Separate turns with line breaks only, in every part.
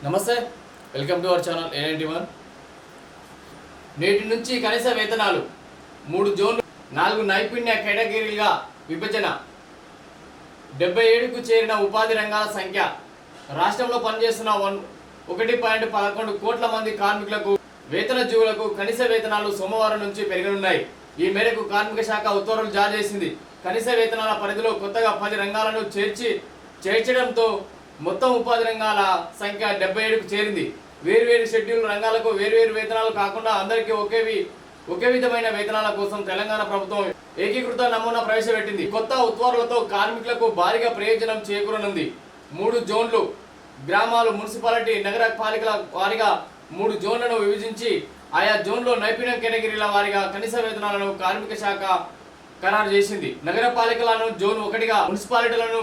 నమస్తే, welcome to our channel A91. నేటి నుంచి కనీస వేతనాలు 3 జోన్లు 4 నైపుణ్య కేటగిరీలుగా విభజన. 77కు చేరిన ఉపాధి రంగాల సంఖ్య. రాష్ట్రంలో పనిచేస్తున్న 1.11 కోట్ల మంది కార్మికులకు వేతన జీవులకు కనీస వేతనాలు సోమవారం నుంచి పెరగనున్నాయి. ఈ మేరకు కార్మిక శాఖ ఉత్తర్వులు జారీ చేసింది. కనీస వేతనాల పరిధిలో కొత్తగా 10 రంగాలను చేర్చడంతో మొత్తం ఉపాధి రంగాల సంఖ్య 77కు చేరింది. వేర్వేరు షెడ్యూల్ రంగాలకు వేర్వేరు వేతనాలు కాకుండా అందరికీ ఒకే విధమైన వేతనాల కోసం తెలంగాణ ప్రభుత్వం ఏకీకృత నమూనా ప్రవేశపెట్టింది. కొత్త ఉత్తర్వులతో కార్మికులకు భారీగా ప్రయోజనం చేకూరనుంది. 3 జోన్లు గ్రామాలు, మున్సిపాలిటీ, నగర పాలికల వారిగా 3 జోన్లను విభజించి ఆయా జోన్లో నైపుణ్య కేటగిరీల వారిగా కనీస వేతనాలను కార్మిక శాఖ ఖరారు చేసింది. నగర పాలికలను జోన్ 1గా, మున్సిపాలిటీలను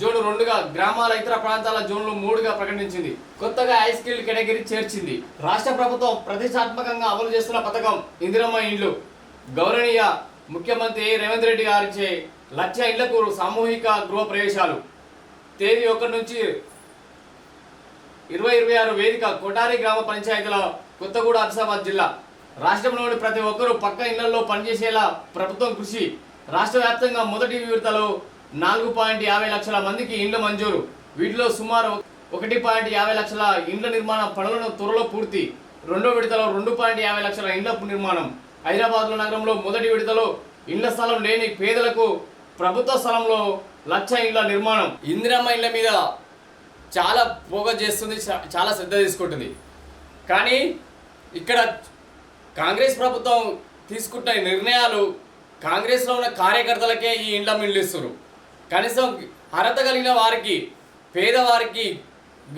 జోన్ 2గా, గ్రామాల ఇతర ప్రాంతాల జోన్లు 3గా ప్రకటించింది. కొత్తగా హై స్కిల్ కేటగిరీ చేర్చింది. రాష్ట్ర ప్రభుత్వం ప్రతిష్టాత్మకంగా అమలు చేస్తున్న పథకం ఇందిరమ్మ ఇండ్లు. గౌరవనీయ ముఖ్యమంత్రి రేవంత్ రెడ్డి గారిచే 1,00,000 ఇళ్లకు సామూహిక గృహ ప్రవేశాలు. తేదీ 1 నుంచి 2026 వేదిక కోటారి గ్రామ పంచాయతీల కొత్తగూడ, ఆసిఫాబాద్ జిల్లా. రాష్ట్రంలోని ప్రతి ఒక్కరూ పక్క ఇళ్లలో పనిచేసేలా ప్రభుత్వం కృషి. రాష్ట్ర వ్యాప్తంగా మొదటి విడతలో 4.50 లక్షల మందికి ఇండ్ల మంజూరు. వీటిలో సుమారు 1.50 లక్షల ఇండ్ల నిర్మాణ పనులను త్వరలో పూర్తి. రెండో విడతలో 2.50 లక్షల ఇండ్ల నిర్మాణం. హైదరాబాద్ నగరంలో మొదటి విడతలో ఇండ్ల స్థలం లేని పేదలకు ప్రభుత్వ స్థలంలో 1,00,000 ఇండ్ల నిర్మాణం. ఇందిరమ్మ ఇండ్ల మీద చాలా ఫోకస్ చేస్తుంది, చాలా శ్రద్ధ తీసుకుంటుంది. కానీ ఇక్కడ కాంగ్రెస్ ప్రభుత్వం తీసుకుంటున్న నిర్ణయాలు కాంగ్రెస్లో ఉన్న కార్యకర్తలకే ఈ ఇండ్ల మిల్లు ఇస్తారు. కనీసం అర్హత కలిగిన వారికి, పేదవారికి,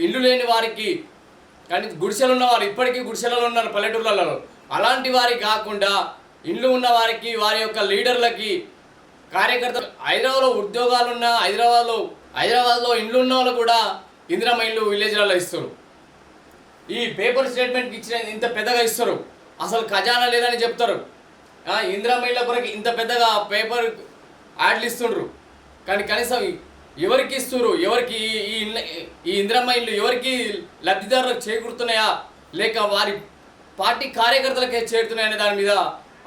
ఇల్లు లేని వారికి, కానీ గుడిసెలు ఉన్న వారు ఇప్పటికీ గుడిసెలలో ఉన్నారు పల్లెటూర్లలో. అలాంటి వారికి కాకుండా ఇండ్లు ఉన్న వారికి, వారి యొక్క లీడర్లకి, కార్యకర్తలు, హైదరాబాద్లో ఉద్యోగాలున్న హైదరాబాద్లో ఇండ్లు ఉన్న వాళ్ళు కూడా ఇందిరమ్మ ఇల్లు విలేజ్లలో ఇస్తారు. ఈ పేపర్ స్టేట్మెంట్కి ఇచ్చిన ఇంత పెద్దగా ఇస్తారు, అసలు ఖజానా లేదని చెప్తారు. ఇందిరమ్మ ఇళ్ళ కొరకు ఇంత పెద్దగా పేపర్ యాడ్లు ఇస్తుండ్రు. కానీ కనీసం ఎవరికి ఇస్తున్నారు, ఎవరికి ఈ ఇందిరమ్మ ఇల్లు ఎవరికి లబ్ధిదారులకు చేకూరుతున్నాయా లేక వారి పార్టీ కార్యకర్తలకే చేరుతున్నాయనే దాని మీద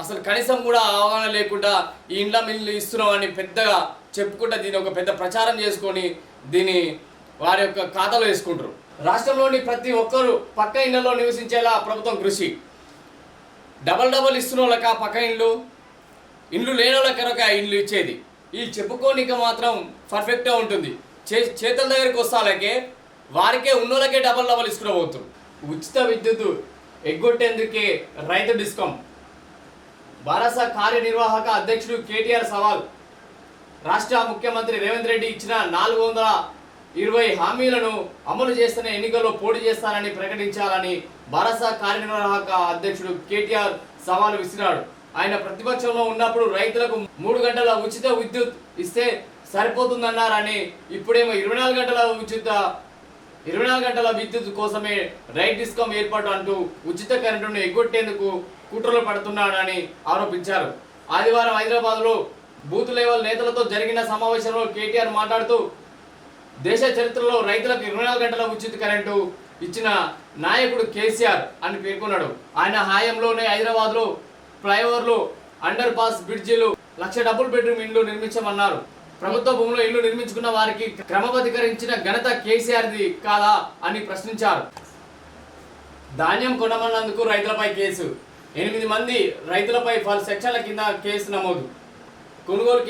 అసలు కనీసం కూడా అవగాహన లేకుండా ఈ ఇండ్ల మిల్లు ఇస్తున్నామని పెద్దగా చెప్పుకుంటా దీన్ని ఒక పెద్ద ప్రచారం చేసుకొని దీన్ని వారి యొక్క ఖాతాలో వేసుకుంటారు. రాష్ట్రంలోని ప్రతి ఒక్కరూ పక్క ఇళ్లలో నివసించేలా ప్రభుత్వం కృషి. డబల్ ఇస్తున్న వాళ్ళక పక్క ఇండ్లు లేని వాళ్ళకొరక ఇండ్లు ఇచ్చేది. ఈ చెప్పుకోనిక మాత్రం పర్ఫెక్ట్గా ఉంటుంది. చేతుల దగ్గరికి వస్తాలకే వారికే ఉన్నోళ్ళకే డబల్ ఇసుకురాబోతున్నారు. ఉచిత విద్యుత్ ఎగ్గొట్టేందుకే రైతు డిస్కం. భారత కార్యనిర్వాహక అధ్యక్షుడు కేటీఆర్ సవాల్. రాష్ట్ర ముఖ్యమంత్రి రేవంత్ రెడ్డి ఇచ్చిన 420 హామీలను అమలు చేస్తున్న ఎన్నికల్లో పోటీ చేస్తానని ప్రకటించాలని భారత కార్యనిర్వాహక అధ్యక్షుడు కేటీఆర్ సవాలు విసిరాడు. ఆయన ప్రతిపక్షంలో ఉన్నప్పుడు రైతులకు 3 గంటల ఉచిత విద్యుత్ ఇస్తే సరిపోతుందన్నారని, ఇప్పుడేమో 24 గంటల విద్యుత్ కోసమే రైట్ డిస్కమ్ ఏర్పాటు అంటూ ఉచిత కరెంటును ఎగ్గొట్టేందుకు కుట్రలు పడుతున్నాడని ఆరోపించారు. ఆదివారం హైదరాబాద్లో బూత్ లెవెల్ నేతలతో జరిగిన సమావేశంలో కేటీఆర్ మాట్లాడుతూ దేశ చరిత్రలో రైతులకు 24 గంటల ఉచిత కరెంటు ఇచ్చిన నాయకుడు కేసీఆర్ అని పేర్కొన్నాడు. ఆయన హయాంలోనే హైదరాబాద్లో ఫ్లైఓవర్లు, అండర్ పాస్, బ్రిడ్జిలు, 1,00,000 డబుల్ బెడ్రూమ్ ఇండ్లు నిర్మించమన్నారు. ప్రభుత్వ భూమిలో ఇల్లు నిర్మించుకున్న వారికి క్రమబద్ధీకరించిన ఘనత కేసీఆర్ది కాదా అని ప్రశ్నించారు. ధాన్యం కొనమన్నందుకు రైతులపై కేసు. 8 మంది రైతులపై 10 సెక్షన్ల కింద కేసు నమోదు. కొనుగోలు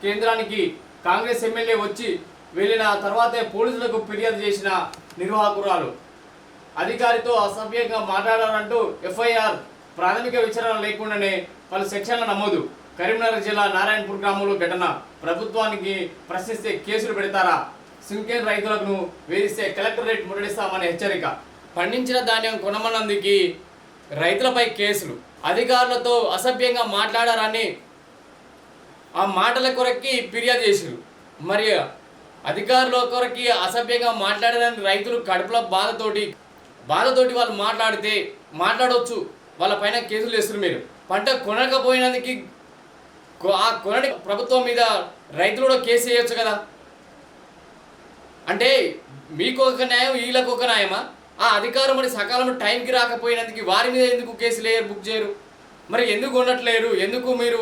కేంద్రానికి కాంగ్రెస్ ఎమ్మెల్యే వచ్చి వెళ్ళిన తర్వాతే పోలీసులకు ఫిర్యాదు చేసిన నిర్వాహకురాలు. అధికారితో అసభ్యంగా మాట్లాడారంటూ ఎఫ్ఐఆర్. ప్రాథమిక విచారణ లేకుండానే 10 సెక్షన్ల నమోదు. కరీంనగర్ జిల్లా నారాయణపూర్ గ్రామంలో ఘటన. ప్రభుత్వానికి ప్రశ్నిస్తే కేసులు పెడతారా? సింకేన్ రైతులను వేధిస్తే కలెక్టరేట్ ముట్టడిస్తామని హెచ్చరిక. పండించిన ధాన్యం కొనమన్నందుకు రైతులపై కేసులు. అధికారులతో అసభ్యంగా మాట్లాడారని ఆ మాటల కొరకి ఫిర్యాదు చేశారు. మరి అధికారుల కొరకి అసభ్యంగా మాట్లాడారని రైతులు కడుపుల బాధతోటి వాళ్ళు మాట్లాడవచ్చు, వాళ్ళ పైన కేసులు వేస్తారు. మీరు పంట కొనకపోయినందుకు ఆ కొనడి ప్రభుత్వం మీద రైతులు కూడా కేసు వేయచ్చు కదా. అంటే మీకు ఒక న్యాయం, వీళ్ళకు ఒక న్యాయమా? ఆ అధికారం మరి సకాలంలో టైంకి రాకపోయినందుకు వారి మీద ఎందుకు కేసులు బుక్ చేయరు? మరి ఎందుకు ఉండట్లేరు? ఎందుకు మీరు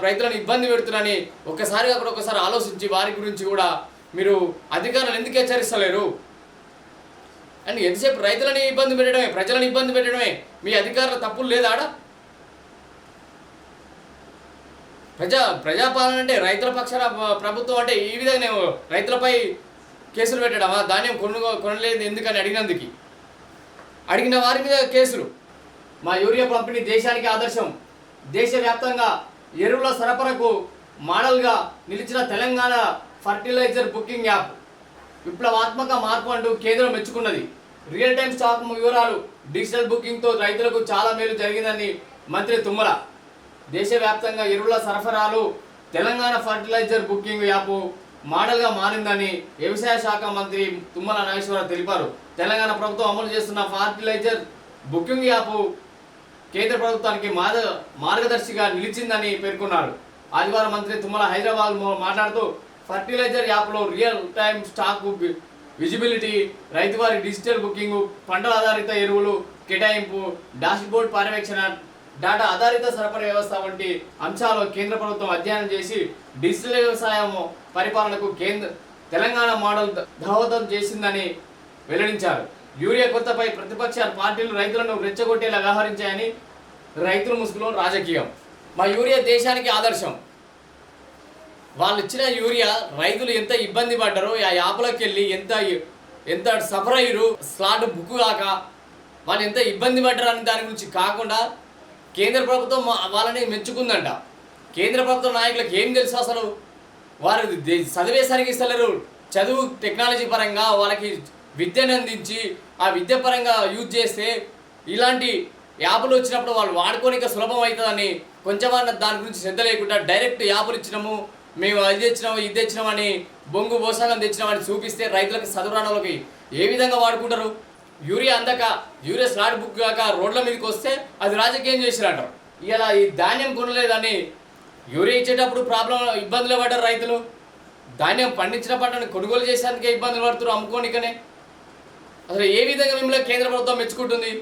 రైతులను ఇబ్బంది పెడుతున్నారని ఒక్కసారిగా కూడా ఒకసారి ఆలోచించి వారి గురించి కూడా మీరు అధికారులను ఎందుకు హెచ్చరిస్తలేరు? అండ్ ఎంతసేపు రైతులని ఇబ్బంది పెట్టడమే, ప్రజలను ఇబ్బంది పెట్టడమే మీ అధికారుల తప్పులు లేదా? ఆడ ప్రజాపాలన అంటే రైతుల పక్షాన ప్రభుత్వం అంటే ఈ విధంగా రైతులపై కేసులు పెట్టడమా? ధాన్యం కొనలేదు ఎందుకని అడిగిన వారి మీద కేసులు. మా యూరియా పంపిణీ దేశానికి ఆదర్శం. దేశవ్యాప్తంగా ఎరువుల సరఫరాకు మోడల్గా నిలిచిన తెలంగాణ ఫర్టిలైజర్ బుకింగ్ యాప్ విప్లవాత్మక మార్పు అంటూ కేంద్రం మెచ్చుకున్నది. రియల్ టైం స్టాక్ వివరాలు, డిజిటల్ బుకింగ్తో రైతులకు చాలా మేలు జరిగిందని మంత్రి తుమ్మల. దేశవ్యాప్తంగా ఎరువుల సరఫరాలు తెలంగాణ ఫర్టిలైజర్ బుకింగ్ యాప్ మోడల్గా మారిందని వ్యవసాయ శాఖ మంత్రి తుమ్మల నాగేశ్వరరావు తెలిపారు. తెలంగాణ ప్రభుత్వం అమలు చేస్తున్న ఫర్టిలైజర్ బుకింగ్ యాప్ కేంద్ర ప్రభుత్వానికి మార్గదర్శిగా నిలిచిందని పేర్కొన్నారు. ఆదివారం మంత్రి తుమ్మల హైదరాబాద్ మాట్లాడుతూ ఫర్టిలైజర్ యాప్లో real time stock visibility, ryotwari digital booking, పంటల ఆధారిత ఎరువులు కేటాయింపు, డాష్బోర్డ్ పర్యవేక్షణ, డేటా ఆధారిత సరఫరా వ్యవస్థ వంటి అంశాలు కేంద్ర ప్రభుత్వం అధ్యయనం చేసి డిజిటల్ వ్యవసాయం పరిపాలనకు తెలంగాణ మోడల్ దోహదం చేసిందని వెల్లడించారు. యూరియా కొరతపై ప్రతిపక్ష పార్టీలు రైతులను రెచ్చగొట్టేలా వ్యవహరించాయని రైతుల ముసుగులో రాజకీయం. మా యూరియా దేశానికి ఆదర్శం. వాళ్ళు ఇచ్చిన యూరియా రైతులు ఎంత ఇబ్బంది పడ్డారో ఆ యాప్లోకి వెళ్ళి ఎంత సఫర్ అయ్యారు, స్లాట్ బుక్ కాక వాళ్ళు ఎంత ఇబ్బంది పడ్డారని దాని గురించి కాకుండా కేంద్ర ప్రభుత్వం వాళ్ళని మెచ్చుకుందంట. కేంద్ర ప్రభుత్వ నాయకులకు ఏం తెలుసు అసలు? వారు చదివే సరిగ్గా ఇస్తలేరు. చదువు టెక్నాలజీ పరంగా వాళ్ళకి విద్యను అందించి ఆ విద్య పరంగా యూజ్ చేస్తే ఇలాంటి యాప్లు వచ్చినప్పుడు వాళ్ళు వాడుకోనిక సులభం అవుతుందని కొంచెమన్నా దాని గురించి శ్రద్ధ లేకుండా డైరెక్ట్ యాప్లు ఇచ్చినాము, మేము అది తెచ్చినాము ఇది తెచ్చినామని బొంగు బోసాగం తెచ్చినామని చూపిస్తే రైతులకు చదువురాణులకి ఏ విధంగా వాడుకుంటారు? యూరియా అందక యూరియా స్లాట్ బుక్ కాక రోడ్ల మీదకి వస్తే అది రాజకీయం చేసిరంటారు. ఇలా ఈ ధాన్యం కొనలేదని యూరియా ఇచ్చేటప్పుడు ఇబ్బందులు పడ్డారు రైతులు. ధాన్యం పండించిన పంటను కొనుగోలు చేసేందుకే ఇబ్బందులు పడుతున్నారు అమ్ముకోనికనే. అసలు ఏ విధంగా మిమ్మల్ని కేంద్ర ప్రభుత్వం మెచ్చుకుంటుంది?